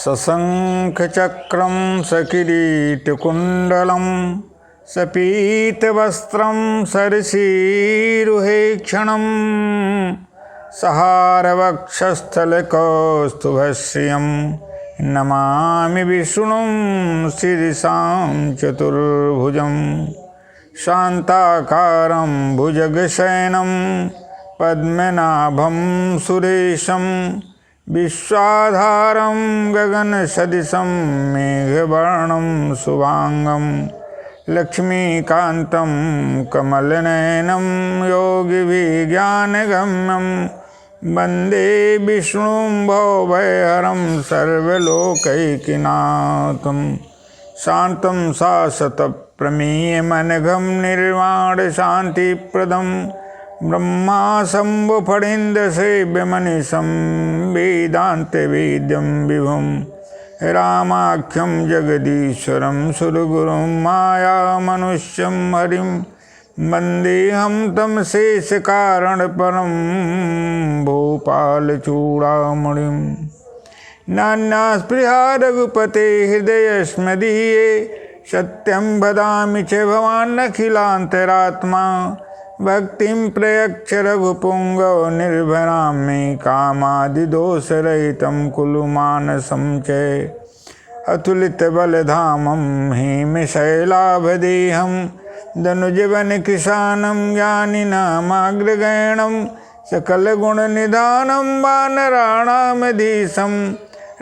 सशंखचक्रं सकिरीटकुण्डलं सपीतवस्त्रं सरसीरुहेक्षणं सहारवक्षस्थलकौस्तुभश्रियं नमामि विष्णुं शिरसां चतुर्भुजं शान्ताकारं भुजगशयनं पद्मनाभं सुरेशं विश्वाधारं गगनसदृशं मेघवर्णं शुभांगं लक्ष्मीकान्तं कमलनयनं योगिभिज्ञानगम्यं वन्दे विष्णुं भवभयहरं सर्वलोकैकनाथं शान्तं शाश्वतप्रमेयमनघं निर्वाणशान्तिप्रदं ब्रह्मा शम्भुफणीन्द्रसेव्यमनिशं वेदान्तवेद्यं विभुं रामाख्यं जगदीश्वरं सुरगुरुं मायामनुष्यं हरिं वन्देऽहं तं शेषकारणपरं भूपालचूडामणिं नान्यास्पृहा रघुपते हृदयस्मदीये सत्यं वदामि च भवानखिलान्तरात्मा भक्तिं प्रयच्छ रघुपुङ्गव निर्भरां मे कामादिदोषरहितं कुरु मानसं च अतुलितबलधामं हेमशैलाभदेहं दनुजवनकृशानं ज्ञानिनामाग्रगण्यं सकलगुणनिधानं वानराणामधीशं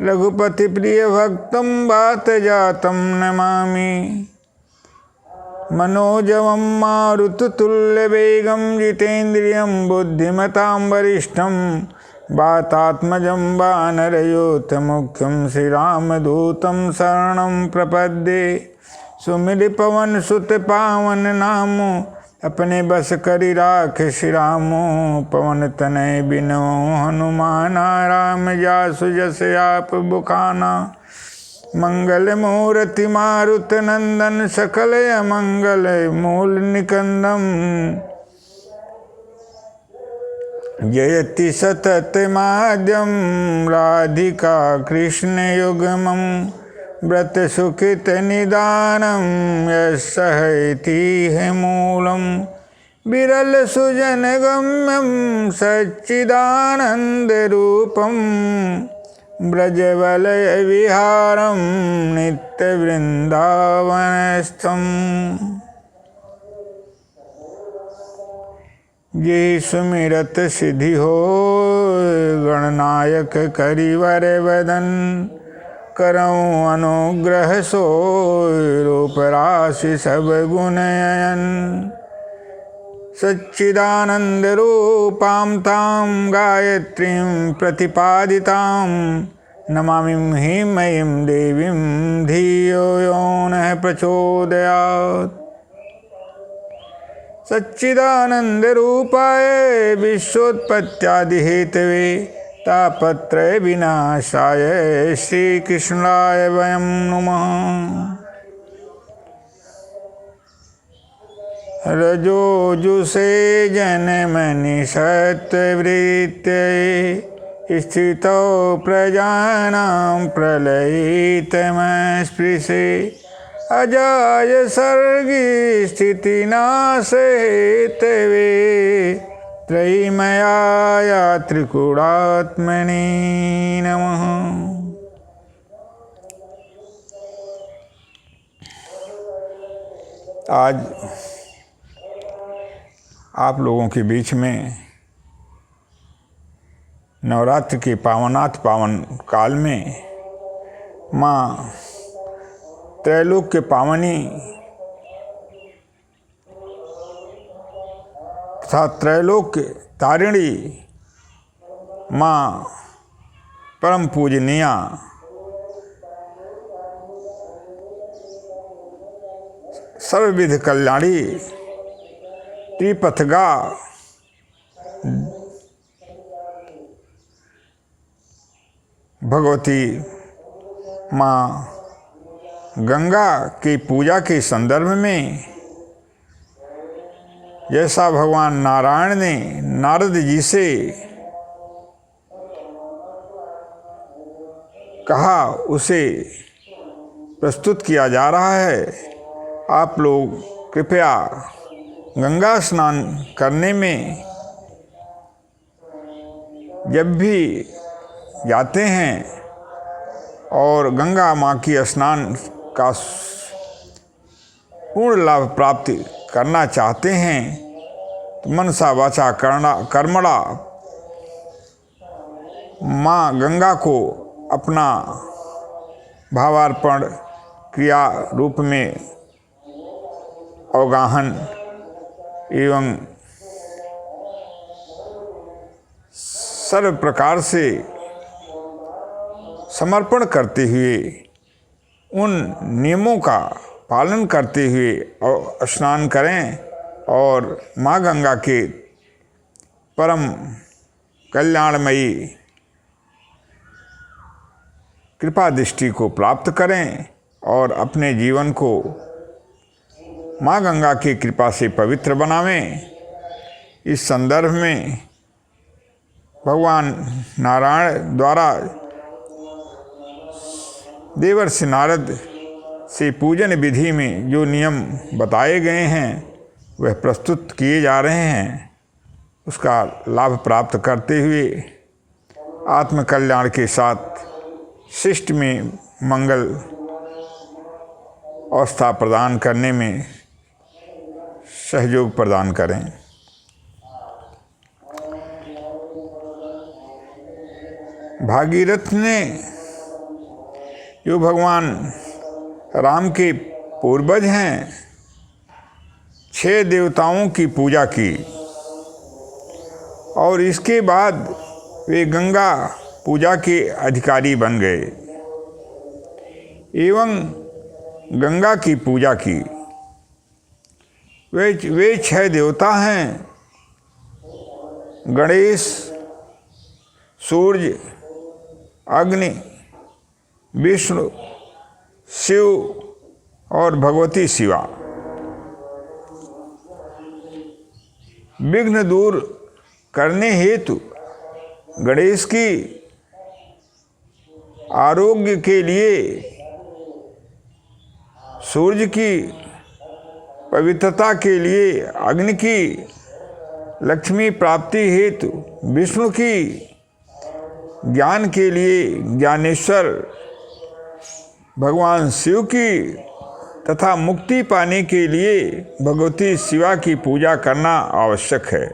रघुपतिप्रियभक्तं वातजातं नमामि मनोजवं मारुततुल्यवेगं जितेन्द्रियं बुद्धिमतां वरिष्ठं वातात्मजं वानरयोतमुख्यं श्रीरामदूतं शरणं प्रपद्ये सुमिलिपवनसुतपावननामो अपने बस करि राखे श्री रामो पवन तनय बिनो हनुमान राम जासु जस आप बुखाना मंगल मूर्ति मारुत नंदन सकल अमंगल मूल निकंदम जयति सतत माध्यम राधिका कृष्ण युग्मम व्रत सुखित निदानम यस्सहैति है मूलम विरल सुजन गम्यम सच्चिदानंद रूपम ब्रजवलय विहारं नित्यवृंदावनस्थं ये सुमिरत सिद्धि हो गणनायक करिवर वदन करऊँ अनुग्रह सोय रूप राशि सब गुणयन सच्चिदानंद रूपां तां गायत्रीं प्रतिपादितां नमामि ह्रीं देवीं धियो यो नः प्रचोदयात् सच्चिदानंद रूपाय विश्वोत्पत्त्यादिहेतवे तापत्रय विनाशाय श्रीकृष्णाय वयं नुमः रजोजुषे जनमनि सत्ववृत्तये स्थितो प्रजानां प्रलयितमस्पृशे अजाय सर्गी स्थितिनाशे हेतवे त्रयीमयाय त्रिकूटात्मने नमः। आज आप लोगों के बीच में नवरात्र के पावन काल में माँ त्रैलोक के पावनी तथा त्रैलोक के तारिणी माँ परम पूजनीया सर्वविध कल्याणी त्रिपथगा भगवती माँ गंगा की पूजा के संदर्भ में जैसा भगवान नारायण ने नारद जी से कहा उसे प्रस्तुत किया जा रहा है। आप लोग कृपया गंगा स्नान करने में जब भी जाते हैं और गंगा माँ की स्नान का पूर्ण लाभ प्राप्त करना चाहते हैं तो मनसा वाचा कर्मणा माँ गंगा को अपना भावार्पण क्रिया रूप में अवगाहन एवं सर्व प्रकार से समर्पण करते हुए उन नियमों का पालन करते हुए स्नान करें और माँ गंगा के परम कल्याणमयी कृपा दृष्टि को प्राप्त करें और अपने जीवन को माँ गंगा की कृपा से पवित्र बनावें। इस संदर्भ में भगवान नारायण द्वारा देवर्षि नारद से पूजन विधि में जो नियम बताए गए हैं वह प्रस्तुत किए जा रहे हैं। उसका लाभ प्राप्त करते हुए आत्मकल्याण के साथ शिष्ट में मंगल अवस्था प्रदान करने में सहयोग प्रदान करें। भागीरथ ने जो भगवान राम के पूर्वज हैं 6 देवताओं की पूजा की और इसके बाद वे गंगा पूजा के अधिकारी बन गए एवं गंगा की पूजा की। वे 6 देवता हैं गणेश, सूर्य, अग्नि, विष्णु, शिव और भगवती शिवा। विघ्न दूर करने हेतु गणेश की आरोग्य के लिए, सूर्य की पवित्रता के लिए, अग्नि की लक्ष्मी प्राप्ति हेतु, विष्णु की ज्ञान के लिए ज्ञानेश्वर भगवान शिव की तथा मुक्ति पाने के लिए भगवती शिवा की पूजा करना आवश्यक है।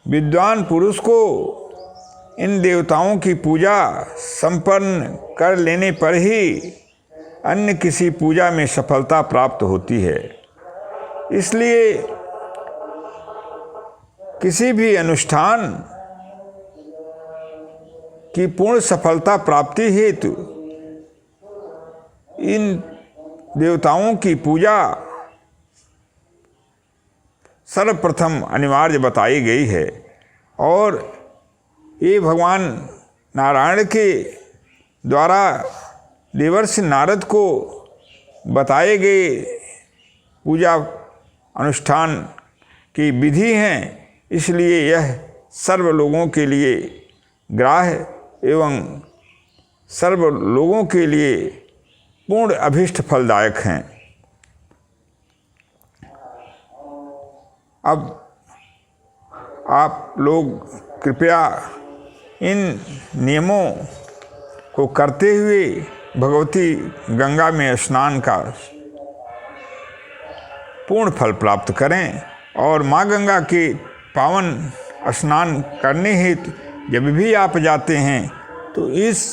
विद्वान पुरुष को इन देवताओं की पूजा संपन्न कर लेने पर ही अन्य किसी पूजा में सफलता प्राप्त होती है। इसलिए किसी भी अनुष्ठान की पूर्ण सफलता प्राप्ति हेतु इन देवताओं की पूजा सर्वप्रथम अनिवार्य बताई गई है और ये भगवान नारायण के द्वारा देवर्षि नारद को बताए गए पूजा अनुष्ठान की विधि हैं। इसलिए यह सर्व लोगों के लिए ग्राह्य एवं सर्व लोगों के लिए पूर्ण अभीष्ट फलदायक हैं। अब आप लोग कृपया इन नियमों को करते हुए भगवती गंगा में स्नान का पूर्ण फल प्राप्त करें और माँ गंगा के पावन स्नान करने हेतु जब भी आप जाते हैं तो इस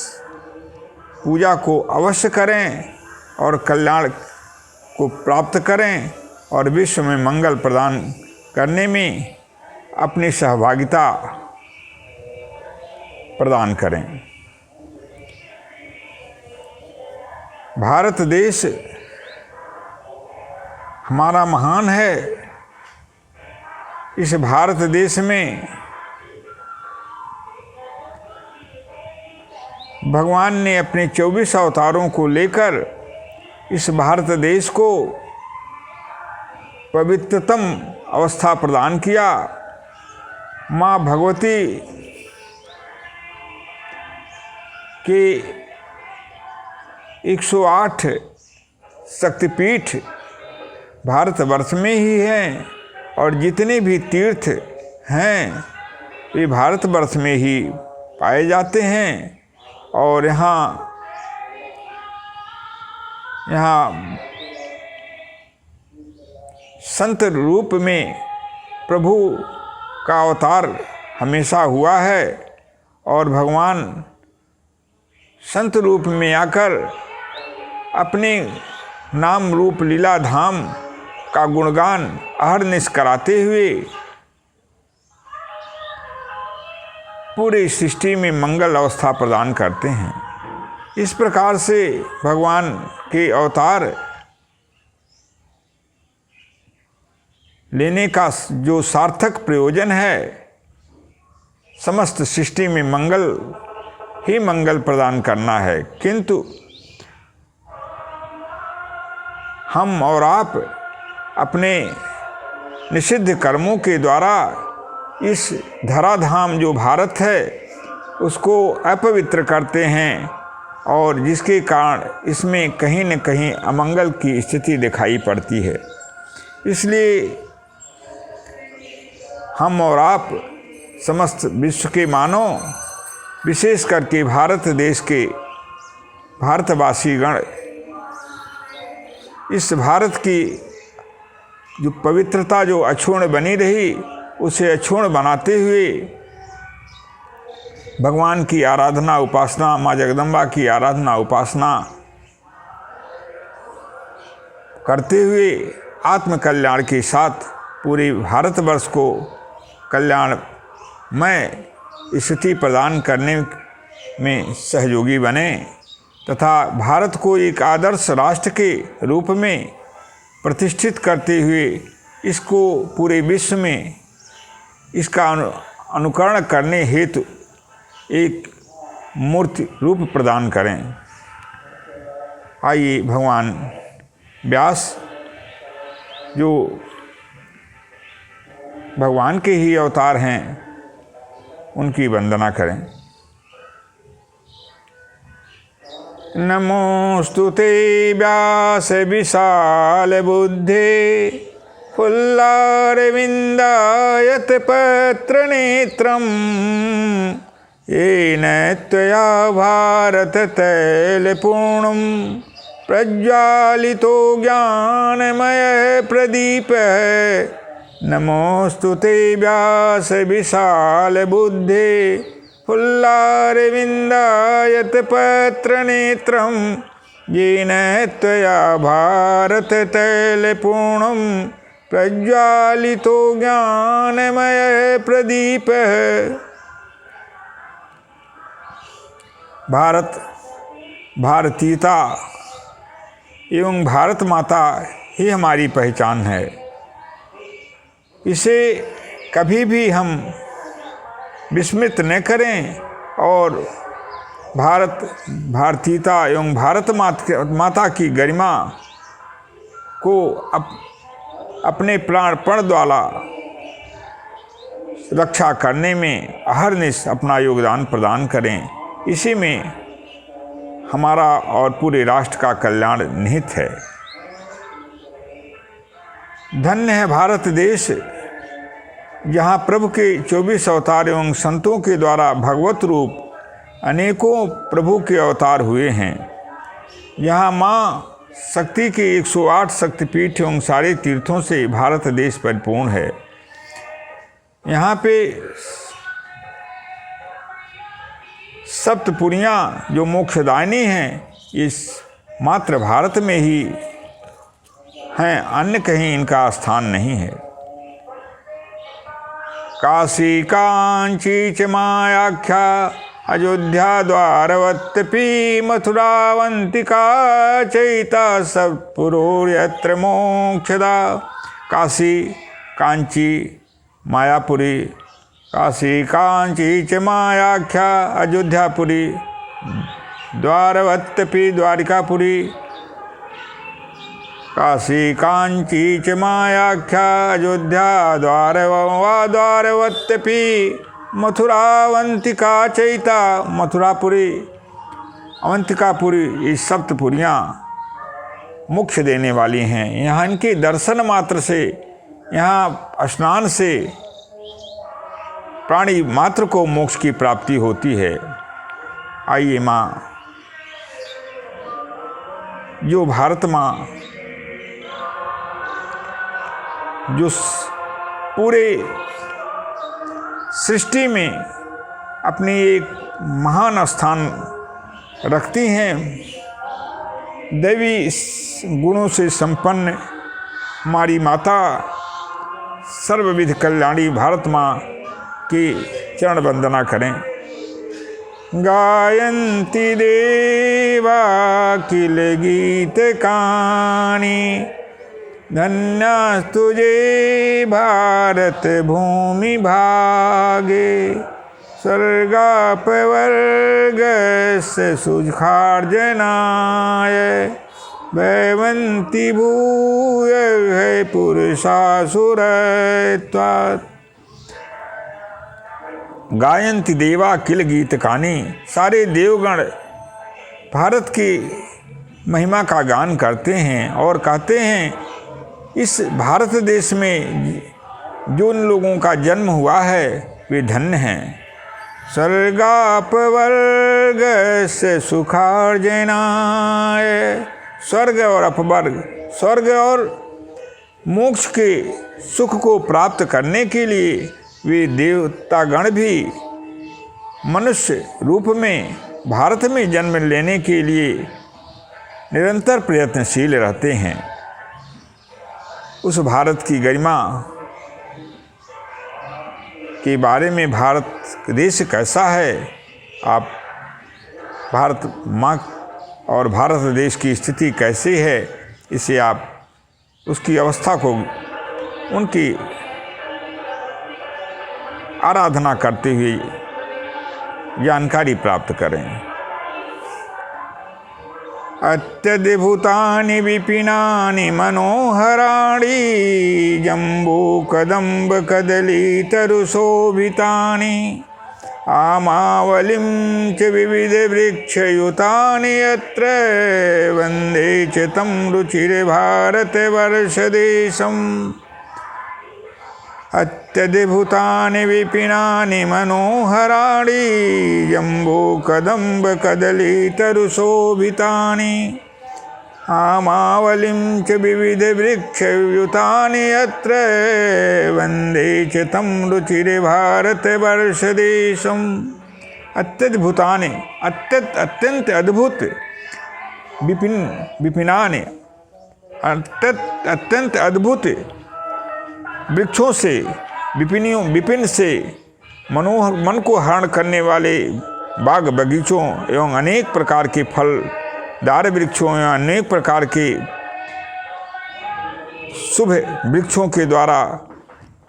पूजा को अवश्य करें और कल्याण को प्राप्त करें और विश्व में मंगल प्रदान करने में अपनी सहभागिता प्रदान करें। भारत देश हमारा महान है। इस भारत देश में भगवान ने अपने 24 अवतारों को लेकर इस भारत देश को पवित्रतम अवस्था प्रदान किया। माँ भगवती कि 108 शक्तिपीठ भारतवर्ष में ही हैं और जितने भी तीर्थ हैं वे भारतवर्ष में ही पाए जाते हैं। और यहाँ संत रूप में प्रभु का अवतार हमेशा हुआ है और भगवान संत रूप में आकर अपने नाम रूप लीला धाम का गुणगान अहरनिश कराते हुए पूरी सृष्टि में मंगल अवस्था प्रदान करते हैं। इस प्रकार से भगवान के अवतार लेने का जो सार्थक प्रयोजन है, समस्त सृष्टि में मंगल ही मंगल प्रदान करना है। किंतु हम और आप अपने निषिद्ध कर्मों के द्वारा इस धराधाम जो भारत है उसको अपवित्र करते हैं और जिसके कारण इसमें कहीं न कहीं अमंगल की स्थिति दिखाई पड़ती है। इसलिए हम और आप समस्त विश्व के मानव, विशेष करके भारत देश के भारतवासी गण इस भारत की जो पवित्रता जो अक्षुण्ण बनी रही उसे अक्षुण्ण बनाते हुए भगवान की आराधना उपासना, माँ जगदम्बा की आराधना उपासना करते हुए आत्मकल्याण के साथ पूरे भारतवर्ष को कल्याणमय स्थिति प्रदान करने में सहयोगी बने तथा भारत को एक आदर्श राष्ट्र के रूप में प्रतिष्ठित करते हुए इसको पूरे विश्व में इसका अनुकरण करने हेतु एक मूर्ति रूप प्रदान करें। आइए भगवान व्यास जो भगवान के ही अवतार हैं उनकी वंदना करें। नमोस्तुते व्यास विशाल बुद्धे फुल्लारविन्दायत पत्र नेत्रम येन त्वया भारत तैलपूर्णं प्रज्वालितो ज्ञानमय प्रदीपः। नमोस्तुते व्यास विशाल बुद्धे फुल्लारविन्दायत पत्र नेत्रं येन त्वया भारत तैलपूर्णं प्रज्वालितो ज्ञानमय प्रदीपः। भारत, भारतीयता एवं भारत माता ही हमारी पहचान है। इसे कभी भी हम विस्मृत न करें और भारतीयता एवं भारत माता की गरिमा को अपने प्राणपण द्वारा रक्षा करने में अहरनिश अपना योगदान प्रदान करें। इसी में हमारा और पूरे राष्ट्र का कल्याण निहित है। धन्य है भारत देश, जहाँ प्रभु के 24 अवतार एवं संतों के द्वारा भगवत रूप अनेकों प्रभु के अवतार हुए हैं। यहाँ माँ शक्ति के 108 शक्तिपीठ एवं सारे तीर्थों से भारत देश परिपूर्ण है। यहाँ पे सप्तपुरियाँ जो मोक्षदायिनी हैं इस मात्र भारत में ही हैं, अन्य कहीं इनका स्थान नहीं है। काशी कांची च मायाख्या अयोध्या द्वारवत्तपी मथुरावंतिका चैता सत्पुरोर्यत्र मोक्षदा। काशी कांची मायापुरी, काशी कांची च मायाख्या अयोध्यापुरी, द्वारवत्तपी द्वारिकापुरी। काशी कांची च मायाख्या अयोध्या द्वारवत्तपी मथुरावंतिका चैता। मथुरापुरी अवंतिकापुरी, ये सप्तपुरियाँ मोक्ष देने वाली हैं। यहाँ इनके दर्शन मात्र से, यहाँ स्नान से प्राणी मात्र को मोक्ष की प्राप्ति होती है। आइए माँ, जो भारत माँ जो पूरे सृष्टि में अपनी एक महान स्थान रखती हैं, दैवी गुणों से संपन्न हमारी माता सर्वविध कल्याणी भारत माँ की चरण वंदना करें। गायन्ति देवा किल गीत कानी, धन्यस्तुजे भारत भूमि भागे, स्वर्गापवर्गस्य सुखार्जनाय, वैवन्ति भूय है पुरुषासुरत्वात्। गायन्ति देवा किल गीत कानी, सारे देवगण भारत की महिमा का गान करते हैं और कहते हैं इस भारत देश में जो उन लोगों का जन्म हुआ है वे धन्य हैं। स्वर्गापवर्ग से सुखार्जनाय, स्वर्ग और अपवर्ग, स्वर्ग और मोक्ष के सुख को प्राप्त करने के लिए वे देवतागण भी मनुष्य रूप में भारत में जन्म लेने के लिए निरंतर प्रयत्नशील रहते हैं। उस भारत की गरिमा के बारे में, भारत देश कैसा है, आप भारत माँ और भारत देश की स्थिति कैसी है, इसे आप उसकी अवस्था को, उनकी आराधना करते हुए जानकारी प्राप्त करें। अत्यद्भुतानि विपिनानि मनोहराणि, जम्बूकदम्ब कदलीतरुशोभितानि, आमावलिं च विविधवृक्षयुतानि यत्र, वन्दे च तं रुचिर्भारतवर्षदेशम्। अत्यद्भुतानि विपिनानि मनोहराणि, जम्बूकदम्ब कदलीतरुशोभितानि, आमावलिं च विविधवृक्षयुतानि यत्र, वन्दे च तं रुचिर्भारतवर्षदेशम्। अत्यद्भुतानि, अत्यंत अद्भुत, विपिनानि, अत्यंत अद्भुत वृक्षों से, विपिन से मनोहर, मन को हरण करने वाले बाग बगीचों एवं अनेक प्रकार के फलदार वृक्षों एवं अनेक प्रकार के शुभ वृक्षों के द्वारा,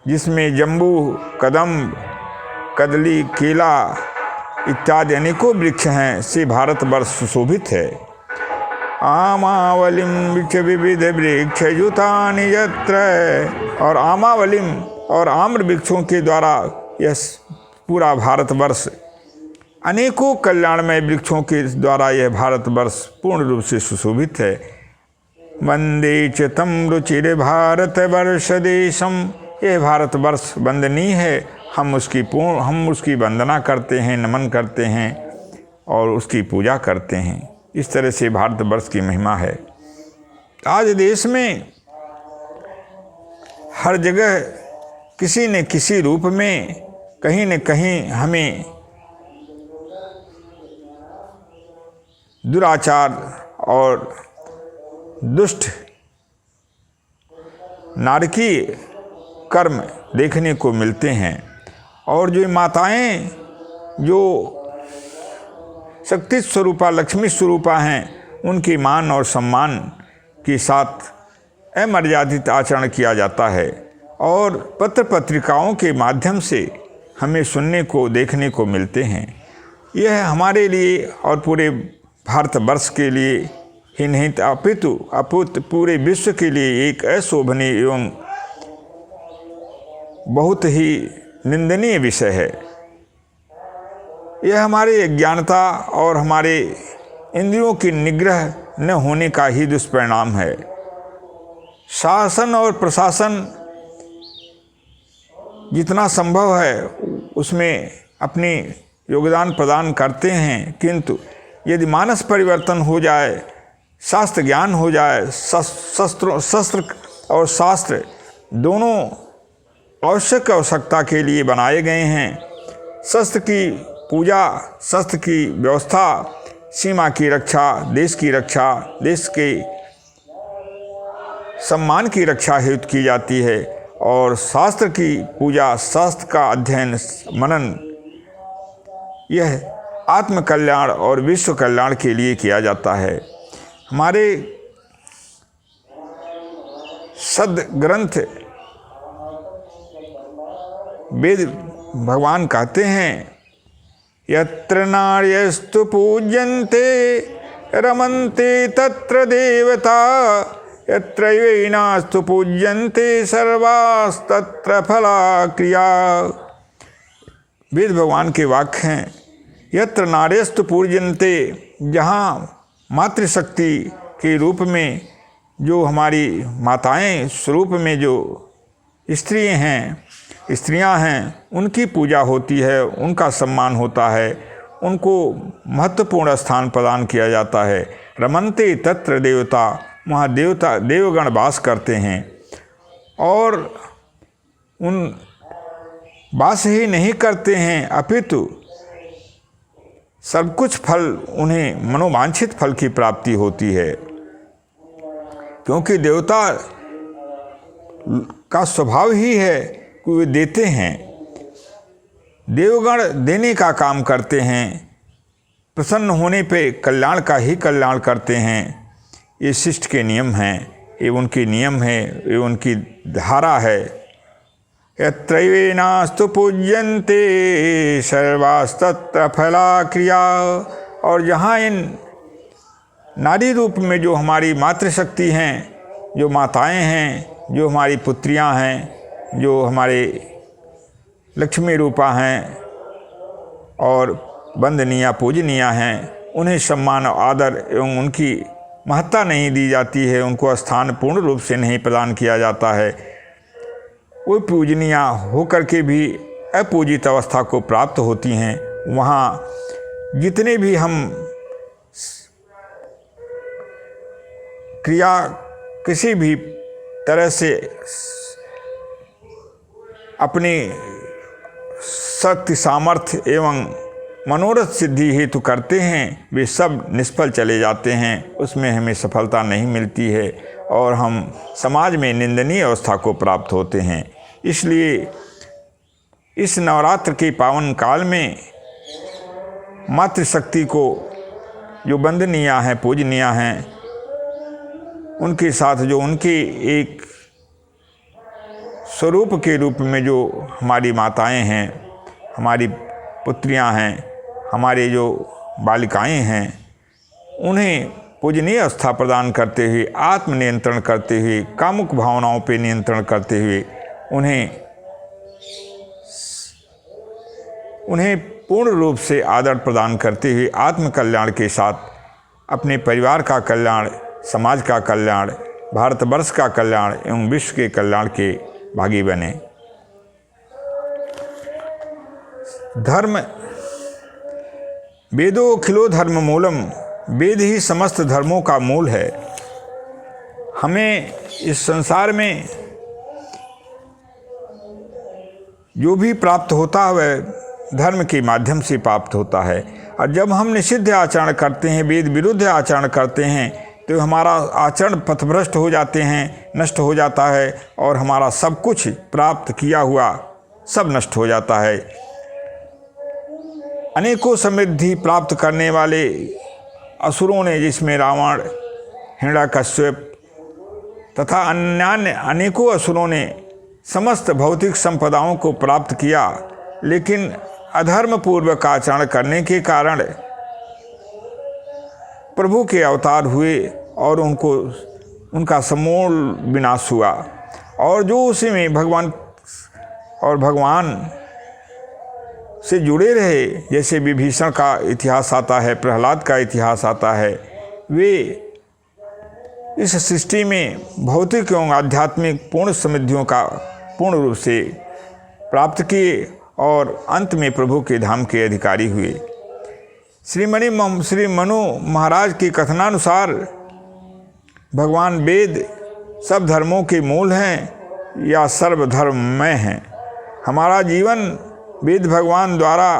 जिसमें जम्बू, कदम्ब, कदली, केला इत्यादि अनेकों वृक्ष हैं, से भारतवर्ष सुशोभित है। आमावलिं च विविध वृक्षयुतानि यत्र, और आमावलिम और आम्र वृक्षों के द्वारा यह पूरा भारतवर्ष, अनेकों कल्याणमय वृक्षों के द्वारा यह भारतवर्ष पूर्ण रूप से सुशोभित है। वंदे च तं रुचिर्भारतवर्षदेशम्, यह भारतवर्ष वंदनीय है, हम उसकी वंदना करते हैं, नमन करते हैं और उसकी पूजा करते हैं। इस तरह से भारतवर्ष की महिमा है। आज देश में हर जगह किसी न किसी रूप में, कहीं न कहीं हमें दुराचार और दुष्ट नारकीय कर्म देखने को मिलते हैं। और जो माताएं जो शक्ति स्वरूपा, लक्ष्मी स्वरूपा हैं, उनकी मान और सम्मान के साथ अमर्यादित आचरण किया जाता है। और पत्र पत्रिकाओं के माध्यम से हमें सुनने को, देखने को मिलते हैं। यह हमारे लिए और पूरे भारतवर्ष के लिए ही नहीं अपितु पूरे विश्व के लिए एक अशोभनीय एवं बहुत ही निंदनीय विषय है। यह हमारे अज्ञानता और हमारे इंद्रियों की निग्रह न होने का ही दुष्परिणाम है। शासन और प्रशासन जितना संभव है उसमें अपनी योगदान प्रदान करते हैं, किंतु यदि मानस परिवर्तन हो जाए, शास्त्र ज्ञान हो जाए, शस्त्र और शास्त्र दोनों आवश्यकता के लिए बनाए गए हैं। शस्त्र की पूजा, शस्त्र की व्यवस्था सीमा की रक्षा, देश की रक्षा, देश के सम्मान की रक्षा हेतु की जाती है, और शास्त्र की पूजा, शास्त्र का अध्ययन मनन यह आत्म कल्याण और विश्व कल्याण के लिए किया जाता है। हमारे सद्ग्रंथ वेद भगवान कहते हैं, यत्र नार्यस्तु पूज्यन्ते रमन्ते तत्र देवता, यत्रैवेनास्तु पूज्यन्ते सर्वास्तत्र फला क्रिया। वेद भगवान के वाक्य हैं, यत्र नार्यस्तु पूज्यन्ते, जहाँ मातृशक्ति के रूप में जो हमारी माताएं स्वरूप में जो स्त्रियां हैं उनकी पूजा होती है, उनका सम्मान होता है, उनको महत्वपूर्ण स्थान प्रदान किया जाता है। रमन्ते तत्र देवता, वहाँ देवगण वास करते हैं, और उन वास ही नहीं करते हैं अपितु सब कुछ फल, उन्हें मनोवांछित फल की प्राप्ति होती है, क्योंकि देवता का स्वभाव ही है कि वे देते हैं। देवगण देने का काम करते हैं, प्रसन्न होने पे कल्याण का ही कल्याण करते हैं। ये शिष्ट के नियम हैं, ये उनके नियम है, ये उनकी धारा है। यत्रैवेनास्तु पूज्यन्ते सर्वास्तत्र फला क्रिया, और जहाँ इन नारी रूप में जो हमारी मातृशक्ति हैं, जो माताएं हैं, जो हमारी पुत्रियां हैं, जो हमारे लक्ष्मी रूपा हैं और वंदनीय पूजनीय हैं, उन्हें सम्मान आदर एवं उनकी महत्ता नहीं दी जाती है, उनको स्थान पूर्ण रूप से नहीं प्रदान किया जाता है। वो पूजनीय होकर के भी अपूजित अवस्था को प्राप्त होती हैं। वहाँ जितने भी हम क्रिया किसी भी तरह से अपनी शक्ति सामर्थ्य एवं मनोरथ सिद्धि हेतु करते हैं, वे सब निष्फल चले जाते हैं, उसमें हमें सफलता नहीं मिलती है और हम समाज में निंदनीय अवस्था को प्राप्त होते हैं। इसलिए इस नवरात्र के पावन काल में मातृशक्ति को जो वंदनीय हैं, पूजनीय हैं, उनके साथ जो उनके एक स्वरूप के रूप में जो हमारी माताएं हैं, हमारी पुत्रियां हैं, हमारे जो बालिकाएं हैं, उन्हें पूजनीय अवस्था प्रदान करते हुए, आत्म नियंत्रण करते हुए, कामुक भावनाओं पर नियंत्रण करते हुए उन्हें पूर्ण रूप से आदर प्रदान करते हुए आत्म कल्याण के साथ अपने परिवार का कल्याण, समाज का कल्याण, भारतवर्ष का कल्याण एवं विश्व के कल्याण के भागी बने। धर्म वेदो अखिलो धर्म मूलम, वेद ही समस्त धर्मों का मूल है। हमें इस संसार में जो भी प्राप्त होता है वह धर्म के माध्यम से प्राप्त होता है, और जब हम निषिद्ध आचरण करते हैं, वेद विरुद्ध आचरण करते हैं, तो हमारा आचरण पथभ्रष्ट हो जाते हैं, नष्ट हो जाता है, और हमारा सब कुछ प्राप्त किया हुआ सब नष्ट हो जाता है। अनेकों समृद्धि प्राप्त करने वाले असुरों ने, जिसमें रावण, हिरण्यकश्यप तथा अन्य अनेकों असुरों ने समस्त भौतिक संपदाओं को प्राप्त किया, लेकिन अधर्म पूर्वक आचरण करने के कारण प्रभु के अवतार हुए और उनका समूल विनाश हुआ। और जो उसी में भगवान से जुड़े रहे, जैसे विभीषण का इतिहास आता है, प्रहलाद का इतिहास आता है, वे इस सृष्टि में भौतिक एवं आध्यात्मिक पूर्ण समृद्धियों का पूर्ण रूप से प्राप्त किए और अंत में प्रभु के धाम के अधिकारी हुए। श्री मनु महाराज के कथनानुसार भगवान वेद सब धर्मों के मूल हैं या सर्वधर्ममय हैं। हमारा जीवन वेद भगवान द्वारा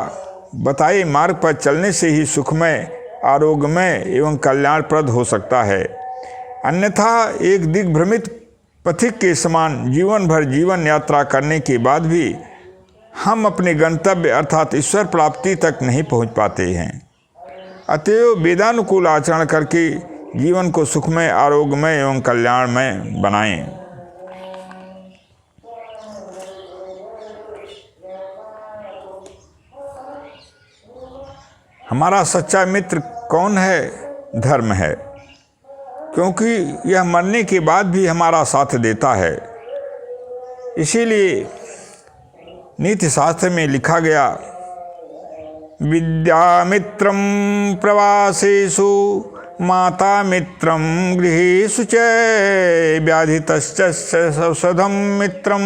बताए मार्ग पर चलने से ही सुखमय, आरोग्यमय एवं कल्याणप्रद हो सकता है। अन्यथा एक दिग्भ्रमित पथिक के समान जीवन भर जीवन यात्रा करने के बाद भी हम अपने गंतव्य अर्थात ईश्वर प्राप्ति तक नहीं पहुंच पाते हैं। अतएव वेदानुकूल आचरण करके जीवन को सुखमय, आरोग्यमय एवं कल्याणमय बनाएं। हमारा सच्चा मित्र कौन है? धर्म है, क्योंकि यह मरने के बाद भी हमारा साथ देता है। इसीलिए नीति शास्त्र में लिखा गया, विद्यामित्रं प्रवासेषु माता मित्रं गृहेषु च व्याधितश्च सौषधं मित्रं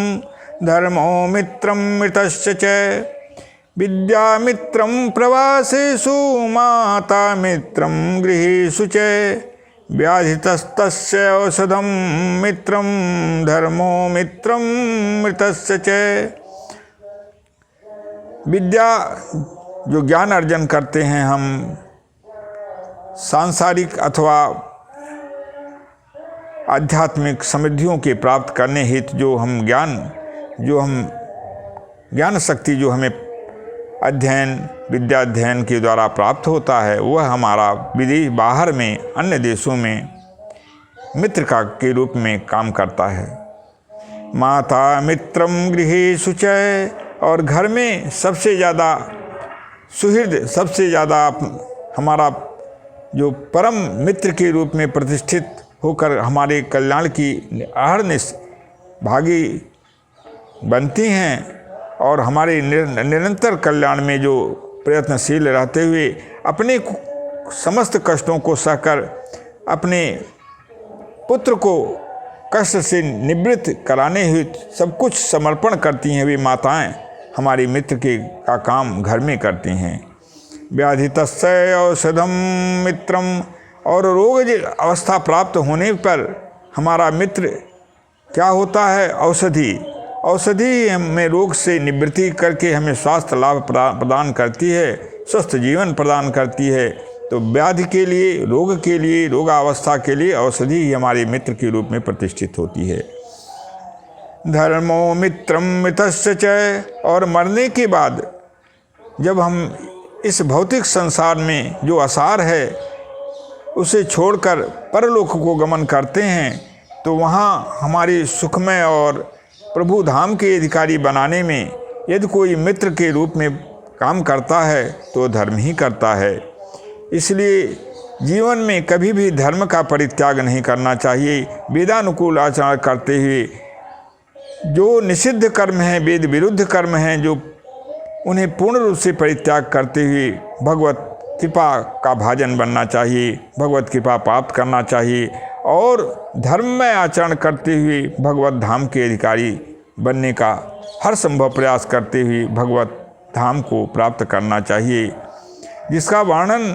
धर्मो मित्रं मृतश्च च। विद्यामित्रं प्रवासेषु माता मित्रं गृहेषु च व्याधितस्तस्य औषधं मित्रं धर्मो मित्रं मृतस्य च। विद्या जो ज्ञान अर्जन करते हैं हम, सांसारिक अथवा आध्यात्मिक समृद्धियों के प्राप्त करने हेतु जो हम ज्ञान शक्ति जो हमें विद्याध्ययन के द्वारा प्राप्त होता है, वह हमारा विदेश बाहर में अन्य देशों में मित्र के रूप में काम करता है। माता मित्रम गृहेषु च, और घर में सबसे ज़्यादा सुहृद, सबसे ज़्यादा हमारा जो परम मित्र के रूप में प्रतिष्ठित होकर हमारे कल्याण की अहरनिश भागी बनती हैं और हमारे निरंतर कल्याण में जो प्रयत्नशील रहते हुए अपने समस्त कष्टों को सहकर अपने पुत्र को कष्ट से निवृत्त कराने हेतु सब कुछ समर्पण करती हैं। वे माताएं हमारे मित्र का काम घर में करती हैं। व्याधितस्य औषधम मित्रम, और रोग अवस्था प्राप्त होने पर हमारा मित्र क्या होता है? औषधि हमें रोग से निवृत्ति करके हमें स्वास्थ्य लाभ प्रदान करती है, स्वस्थ जीवन प्रदान करती है। तो व्याधि के लिए, रोग के लिए, रोगावस्था के लिए औषधि ही हमारे मित्र के रूप में प्रतिष्ठित होती है। धर्मो मित्रम मृतस्य च, और मरने के बाद जब हम इस भौतिक संसार में जो आसार है उसे छोड़कर परलोक को गमन करते हैं, तो वहाँ हमारी सुखमय और प्रभु धाम के अधिकारी बनाने में यदि कोई मित्र के रूप में काम करता है तो धर्म ही करता है। इसलिए जीवन में कभी भी धर्म का परित्याग नहीं करना चाहिए। वेदानुकूल आचरण करते हुए जो निषिद्ध कर्म हैं, वेद विरुद्ध कर्म हैं, जो उन्हें पूर्ण रूप से परित्याग करते हुए भगवत कृपा का भाजन बनना चाहिए, भगवत कृपा प्राप्त करना चाहिए और धर्म में आचरण करते हुए भगवत धाम के अधिकारी बनने का हर संभव प्रयास करते हुए भगवत धाम को प्राप्त करना चाहिए, जिसका वर्णन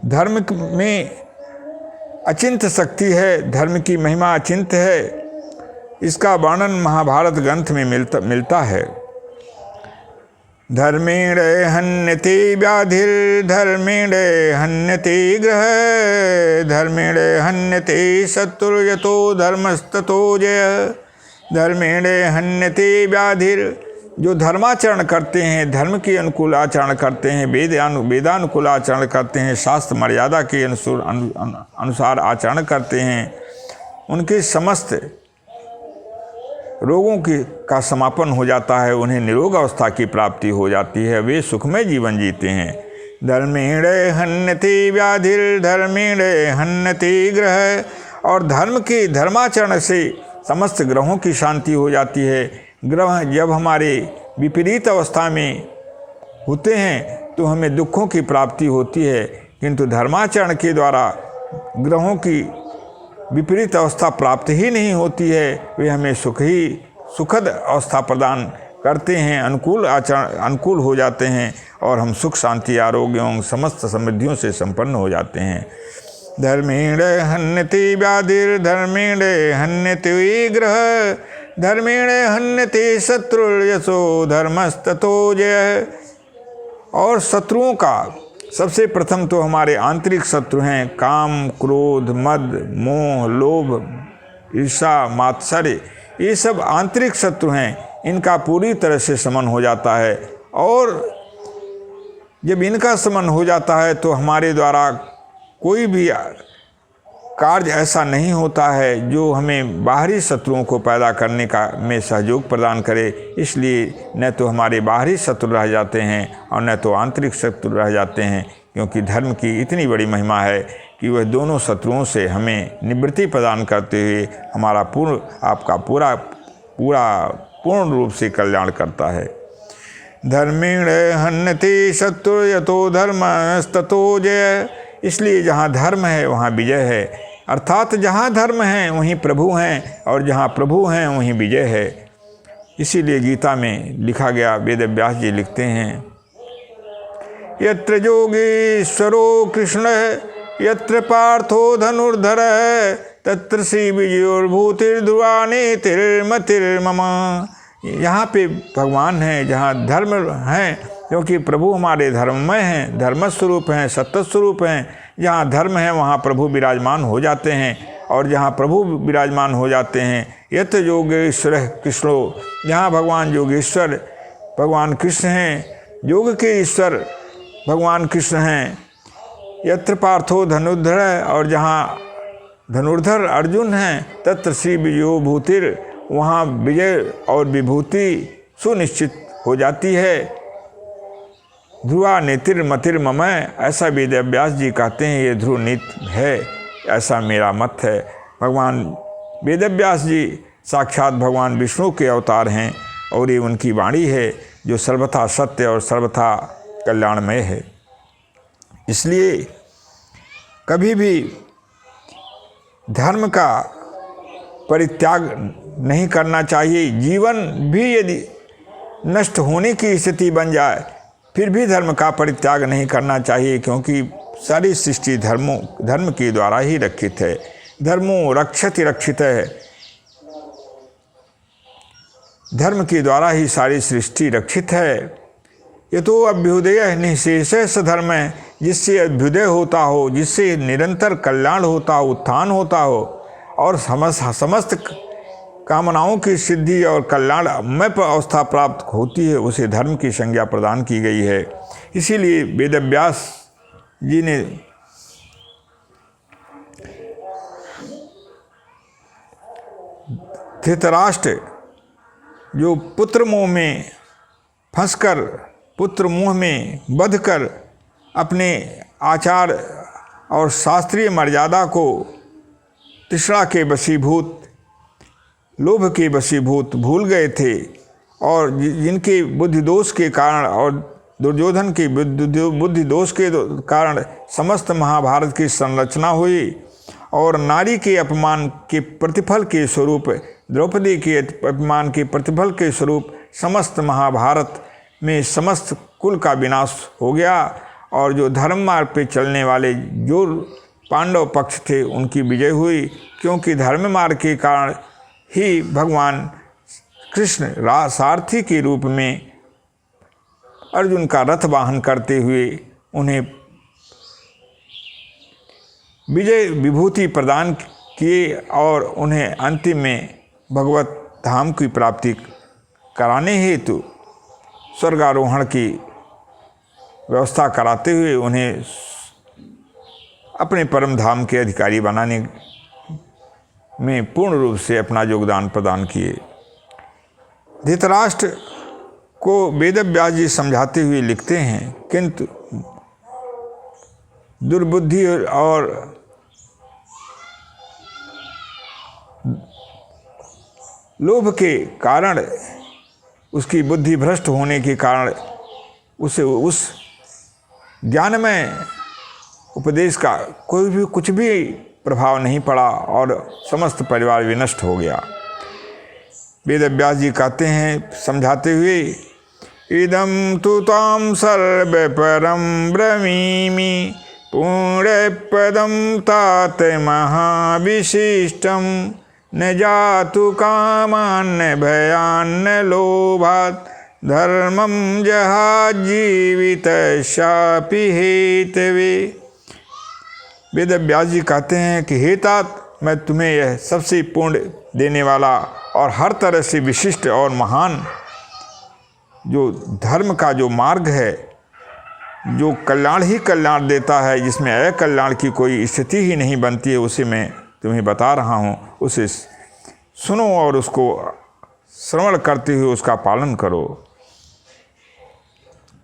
धर्म में अचिंत शक्ति है, धर्म की महिमा अचिंत है। इसका वर्णन महाभारत ग्रंथ में मिलता है। धर्मेण हन्यते व्याधिर्धर्मेण हन्यते ग्रह, धर्मेण हन्यते शत्रुर्यतो धर्मस्ततो जय। धर्मेण हन्यते व्याधिर, जो धर्माचरण करते हैं, धर्म के अनुकूल आचरण करते हैं, वेदानुकूल आचरण करते हैं, शास्त्र मर्यादा के अनुसार आचरण करते हैं, उनके समस्त रोगों का समापन हो जाता है, उन्हें निरोग अवस्था की प्राप्ति हो जाती है, वे सुखमय जीवन जीते हैं। धर्मेण हन्यते व्याधिर धर्मेण हन्यते ग्रह, और धर्म के धर्माचरण से समस्त ग्रहों की शांति हो जाती है। ग्रह जब हमारे विपरीत अवस्था में होते हैं तो हमें दुखों की प्राप्ति होती है, किंतु धर्माचरण के द्वारा ग्रहों की विपरीत अवस्था प्राप्त ही नहीं होती है। वे हमें सुखद अवस्था प्रदान करते हैं, अनुकूल हो जाते हैं और हम सुख शांति आरोग्य एवं समस्त समृद्धियों से संपन्न हो जाते हैं। धर्मेण हन्यते व्याधिर्धर्मेण हन्यते विग्रह धर्मेण हन्यते शत्रुर्यशो धर्मस्ततो जय। और शत्रुओं का सबसे प्रथम तो हमारे आंतरिक शत्रु हैं काम, क्रोध, मद, मोह, लोभ, ईर्षा, मात्सर्य, ये सब आंतरिक शत्रु हैं। इनका पूरी तरह से शमन हो जाता है और जब इनका शमन हो जाता है तो हमारे द्वारा कोई भी कार्य ऐसा नहीं होता है जो हमें बाहरी शत्रुओं को पैदा करने का में सहयोग प्रदान करे। इसलिए न तो हमारे बाहरी शत्रु रह जाते हैं और न तो आंतरिक शत्रु रह जाते हैं, क्योंकि धर्म की इतनी बड़ी महिमा है कि वह दोनों शत्रुओं से हमें निवृत्ति प्रदान करते हुए हमारा पूर्ण रूप से कल्याण करता है। धर्मेण हन्यते शत्रु यतो धर्मस्ततो जय। इसलिए जहाँ धर्म है वहाँ विजय है, अर्थात जहाँ धर्म है वहीं प्रभु हैं और जहाँ प्रभु हैं वहीं विजय है। इसीलिए गीता में लिखा गया, वेद व्यास जी लिखते हैं, यत्र योगेश्वरो कृष्ण यत्र पार्थो धनुर्धर तत्र श्री विजयोर्भूतिर्ध्रुवा नीतिर्मतिर्मम। यहाँ पे भगवान हैं, जहाँ धर्म है, क्योंकि प्रभु हमारे धर्ममय हैं, धर्मस्वरूप हैं, सत्यस्वरूप हैं। जहाँ धर्म है वहाँ प्रभु विराजमान हो जाते हैं और जहाँ प्रभु विराजमान हो जाते हैं यत योगेश्वर कृष्णो, जहाँ भगवान योगेश्वर भगवान कृष्ण हैं, योग के ईश्वर भगवान कृष्ण हैं। यत्र पार्थो धनुर्धर, और जहाँ धनुर्धर अर्जुन हैं, तत्र श्री विजयो भूतिर, वहाँ विजय और विभूति सुनिश्चित हो जाती है। ध्रुवा नीतिर्मतिर मम, ऐसा वेद व्यास जी कहते हैं, ये ध्रुव नीति है, ऐसा मेरा मत है। भगवान वेद व्यास जी साक्षात भगवान विष्णु के अवतार हैं और ये उनकी वाणी है जो सर्वथा सत्य और सर्वथा कल्याणमय है। इसलिए कभी भी धर्म का परित्याग नहीं करना चाहिए। जीवन भी यदि नष्ट होने की स्थिति बन जाए फिर भी धर्म का परित्याग नहीं करना चाहिए, क्योंकि सारी सृष्टि धर्म के द्वारा ही रक्षित है। धर्मो रक्षति रक्षित है, धर्म के द्वारा ही सारी सृष्टि रक्षित है। ये तो अभ्युदय निःशेष सधर्म है, जिससे अभ्युदय होता हो, जिससे निरंतर कल्याण होता हो, उत्थान होता हो और समस्त कामनाओं की सिद्धि और कल्याणमय अवस्था प्राप्त होती है, उसे धर्म की संज्ञा प्रदान की गई है। इसीलिए वेद व्यास जी ने धृतराष्ट्र जो पुत्र मोह में फंसकर, पुत्र मोह में बंधकर अपने आचार और शास्त्रीय मर्यादा को तृष्णा के वशीभूत, लोभ के वशीभूत भूल गए थे, और जिनके बुद्धि दोष के कारण और दुर्योधन के बुद्धि दोष के कारण समस्त महाभारत की संरचना हुई, और नारी के अपमान के प्रतिफल के स्वरूप, द्रौपदी के अपमान के प्रतिफल के स्वरूप समस्त महाभारत में समस्त कुल का विनाश हो गया, और जो धर्म मार्ग पे चलने वाले जो पांडव पक्ष थे उनकी विजय हुई, क्योंकि धर्म मार्ग के कारण ही भगवान कृष्ण सारथी के रूप में अर्जुन का रथ वाहन करते हुए उन्हें विजय विभूति प्रदान किए और उन्हें अंतिम में भगवत धाम की प्राप्ति कराने हेतु स्वर्गारोहण की व्यवस्था कराते हुए उन्हें अपने परम धाम के अधिकारी बनाने में पूर्ण रूप से अपना योगदान प्रदान किए। धृतराष्ट्र को वेद व्यास जी समझाते हुए लिखते हैं, किंतु दुर्बुद्धि और लोभ के कारण, उसकी बुद्धि भ्रष्ट होने के कारण उसे उस ज्ञानमय उपदेश का कोई भी कुछ भी प्रभाव नहीं पड़ा और समस्त परिवार विनष्ट हो गया। वेद व्यास जी कहते हैं समझाते हुए, इदं तु तां सर्व परम ब्रवीमि पुण्यपदं तात महाविशिष्टं न जातु कामान्न भयान्न लोभात् धर्मं जहाजीवितस्यापि हेतवे। वेद व्यास जी कहते हैं कि हे तात, मैं तुम्हें यह सबसे पूर्ण देने वाला और हर तरह से विशिष्ट और महान जो धर्म का जो मार्ग है, जो कल्याण ही कल्याण देता है, जिसमें अकल्याण की कोई स्थिति ही नहीं बनती है, उसे मैं तुम्हें बता रहा हूँ। उसे सुनो और उसको श्रवण करते हुए उसका पालन करो।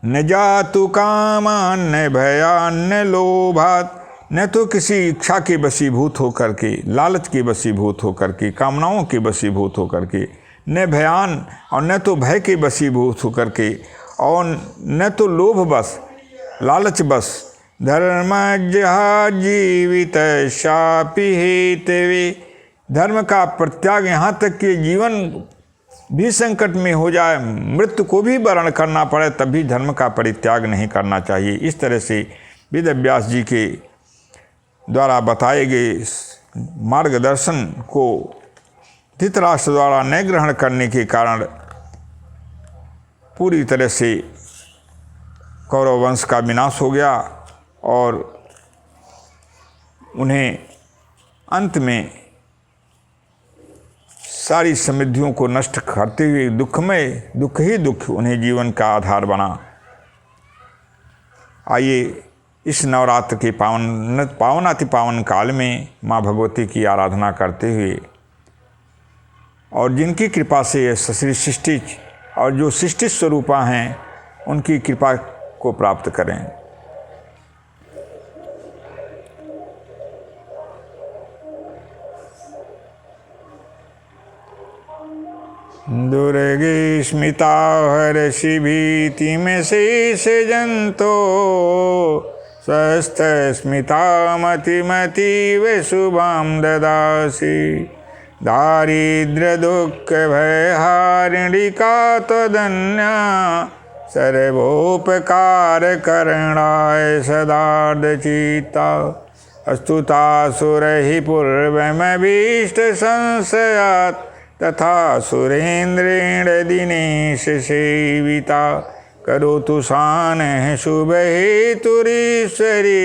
न जातु कामान्न भयान्न लोभात्, न तो किसी इच्छा के वशीभूत होकर के, लालच के वशीभूत होकर के, कामनाओं के वशीभूत होकर के, न भयान और न तो भय के वशीभूत होकर के, और न तो लोभ बस, लालच बस, धर्मज्जहाजीवितस्यापि हेतवे, धर्म का परित्याग यहाँ तक कि जीवन भी संकट में हो जाए, मृत्यु को भी वरण करना पड़े, तब भी धर्म का परित्याग नहीं करना चाहिए। इस तरह से वेद व्यास जी के द्वारा बताए गए मार्गदर्शन को धृतराष्ट्र द्वारा न ग्रहण करने के कारण पूरी तरह से कौरव वंश का विनाश हो गया और उन्हें अंत में सारी समृद्धियों को नष्ट करते हुए दुख ही दुख उन्हें जीवन का आधार बना। आइए इस नवरात्र के पावन अति पावन काल में माँ भगवती की आराधना करते हुए और जिनकी कृपा से ये सृष्टि और जो सृष्टि स्वरूपा हैं उनकी कृपा को प्राप्त करें। दुर्गे स्मिता हर्षि भीति में शेष जंतो स्वस्थ स्मिता मतिमतीव शुभाम ददासी दारिद्र्य दुख भयहारिणी का त्वदन्या सर्वोपकार करणाय सदार्थ चित्ता अस्तुता सुरहि पूर्वमभीष्ट संशयात् तथा सुरेन्द्रेण दिनेश सेविता करोतु शानः शुभ हेतुरीश्वरी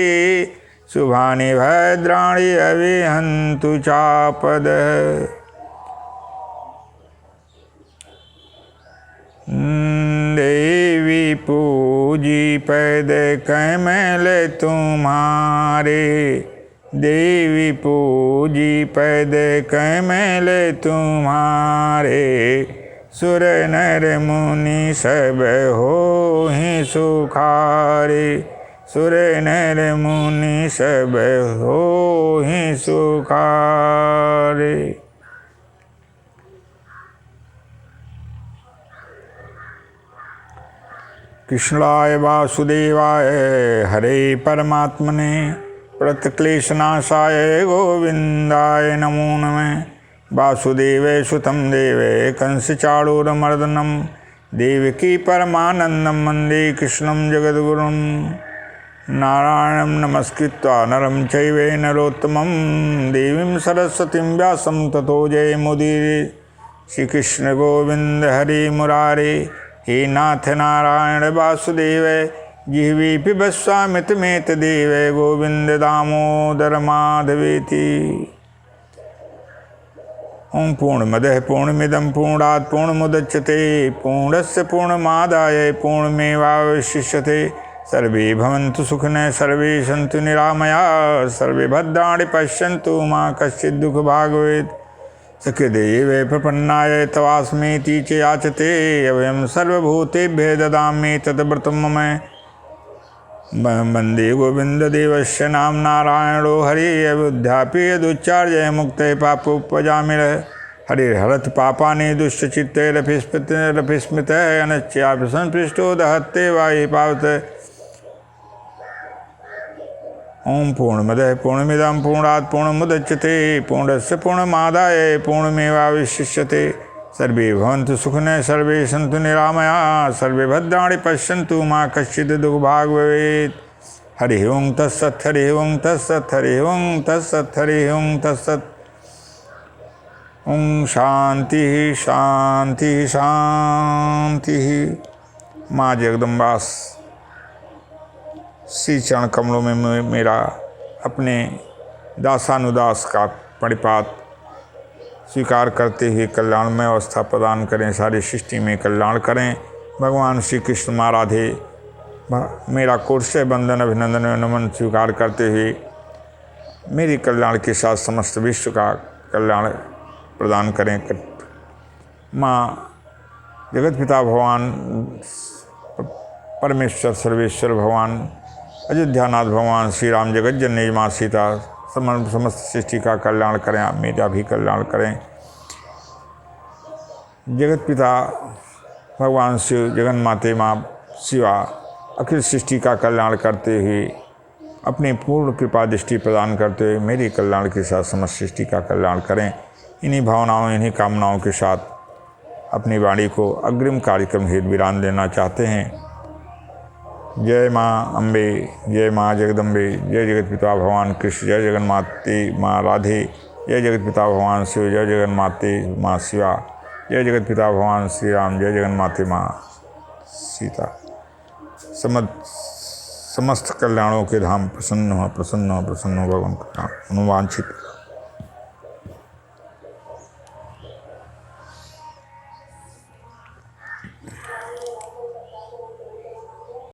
शुभानि भद्राणि अविहन्तु चापदः। देवी पूजी पद कमल तुम्हारे, देवी पूजी पद कमल तुम्हारे सुर नर मुनि सब होहि सुखारे, सुर नर मुनि सब होहि सुखारे। कृष्णाय वासुदेवाय हरे परमात्मने प्रणतक्लेशनाशाय गोविंदाय नमो नमः। वासुदेवे सुतं देवे कंसचाणूरमर्दनं देवकी परमानन्दं वन्दे कृष्णं जगद्गुरुं। नारायणं नमस्कृत्वा नरं चैव नरोत्तमं देवीं सरस्वतीं व्यासं ततो जयमुदीरये। श्रीकृष्ण गोविंद हरे मुरारे, हे नाथ नारायण वासुदेव जिह्वे पिबस्वामितमेत देव गोविंद दामोदर माधवेति। ओम पूर्णमदः पूर्णमिदं पूर्णात् पूर्णमुदच्यते पूर्णस्य पूर्णमादाय पूर्णमेवावशिष्यते। सर्वे भवन्तु सुखिनः सर्वे सन्तु निरामयाः सर्वे भद्राणि पश्यन्तु मा कश्चित् दुःखभाग् भवेत्। सकृदेव प्रपन्नाय तवास्मीति च याचते अभयं सर्वभूतेभ्यः ददामि तद्व्रतं मम। वन्दे गोविन्ददेवस्य नाम नारायणो हरि अयोध्यापि यदुच्चार्य मुक्तये पापोपजामिनः। हरिहरत पापानि दुष्टचित्तैरभिस्मृत अनच्यापि संपृष्टो दहत्ते वाहि पावत। ओम पूर्णमदः पूर्णमिदं पूर्णात् पूर्णमुदच्यते पूर्णस्य पूर्णमादाय पूर्णमेवावशिष्यते। सर्वे भवन्तु सुखिनः सर्वे सन्तु निरामयाः सर्वे भद्राणि पश्यन्तु मा कश्चित् दुर्भाग् भवेत्। हरि ओं तत्सत् हरि ओं तत्सत् हरि ओं तत्सत् हरि ओं तत्सत्। ओं शांति शांति शांति। माँ जगदम्बास श्री चरण कमलों में मेरा अपने दासानुदास का परिपात स्वीकार करते हुए कल्याणमय अवस्था प्रदान करें, सारी सृष्टि में कल्याण करें। भगवान श्री कृष्ण महाराधे मेरा कोटशय बंदन अभिनंदन नमन स्वीकार करते हुए मेरे कल्याण के साथ समस्त विश्व का कल्याण प्रदान करें। माँ जगत पिता भगवान परमेश्वर सर्वेश्वर भगवान अयोध्यानाथ भगवान श्री राम जगत जननी माँ सीता समस्त सृष्टि का कल्याण करें, आप मेरा भी कल्याण करें। जगत पिता भगवान शिव जगन माते माँ शिवा अखिल सृष्टि का कल्याण करते हुए अपनी पूर्ण कृपा दृष्टि प्रदान करते हुए मेरे कल्याण के साथ समस्त सृष्टि का कल्याण करें। इन्हीं भावनाओं इन्हीं कामनाओं के साथ अपनी वाणी को अग्रिम कार्यक्रम हेतु विराम देना चाहते हैं। जय माँ अम्बे, जय माँ जगदम्बे, जय जगत पिता भगवान कृष्ण, जय जगन माते माँ राधे, जय जगत पिता भगवान शिव, जय जगन माते माँ शिवा, जय जगत पिता भगवान श्री राम, जय जगन माते माँ सीता। समस्त कल्याणों के धाम प्रसन्न हो प्रसन्न हो प्रसन्न हो भगवान का अनुवांछित